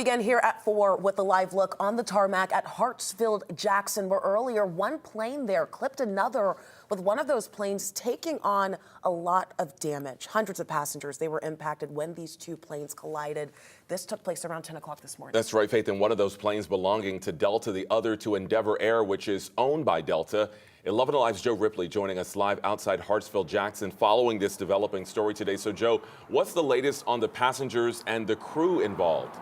Again here at 4 with a live look on the tarmac at Hartsfield Jackson, where earlier one plane there clipped another, with one of those planes taking on a lot of damage. Hundreds of passengers, they were impacted when these two planes collided. This took place around 10 o'clock this morning. That's right, Faith. And one of those planes belonging to Delta, the other to Endeavor Air, which is owned by Delta. 11 Alive's Joe Ripley joining us live outside Hartsfield Jackson following this developing story today. So, Joe, what's the latest on the passengers and the crew involved?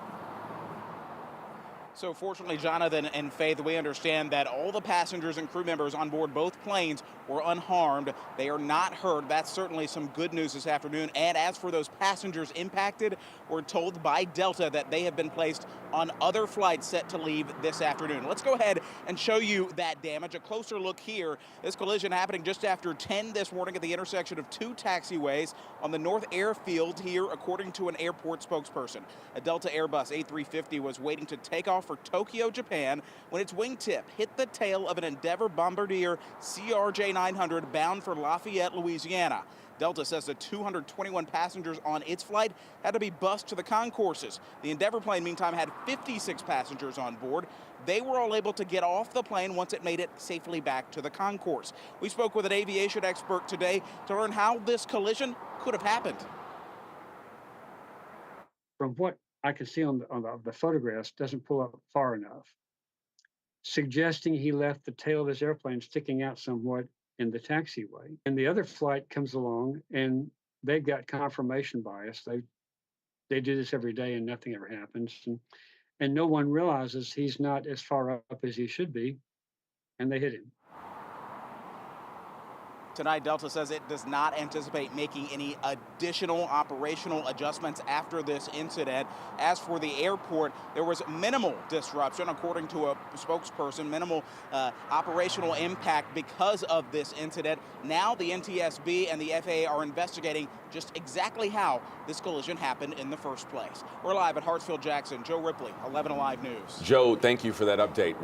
So fortunately, Jonathan and Faith, we understand that all the passengers and crew members on board both planes were unharmed. They are not hurt. That's certainly some good news this afternoon. And as for those passengers impacted, we're told by Delta that they have been placed on other flights set to leave this afternoon. Let's go ahead and show you that damage. A closer look here. This collision happening just after 10 this morning at the intersection of two taxiways on the North Airfield here, according to an airport spokesperson. A Delta Airbus A350 was waiting to take off for Tokyo, Japan, when its wingtip hit the tail of an Endeavor Bombardier CRJ-900 bound for Lafayette, Louisiana. Delta says the 221 passengers on its flight had to be bused to the concourses. The Endeavor plane, meantime, had 56 passengers on board. They were all able to get off the plane once it made it safely back to the concourse. We spoke with an aviation expert today to learn how this collision could have happened. From what I can see on the photographs, doesn't pull up far enough, suggesting he left the tail of his airplane sticking out somewhat in the taxiway. And the other flight comes along and they've got confirmation bias. They do this every day and nothing ever happens. And no one realizes he's not as far up as he should be, and they hit him. Tonight, Delta says it does not anticipate making any additional operational adjustments after this incident. As for the airport, there was minimal disruption, according to a spokesperson, minimal operational impact because of this incident. Now the NTSB and the FAA are investigating just exactly how this collision happened in the first place. We're live at Hartsfield Jackson. Joe Ripley, 11 Alive News. Joe, thank you for that update.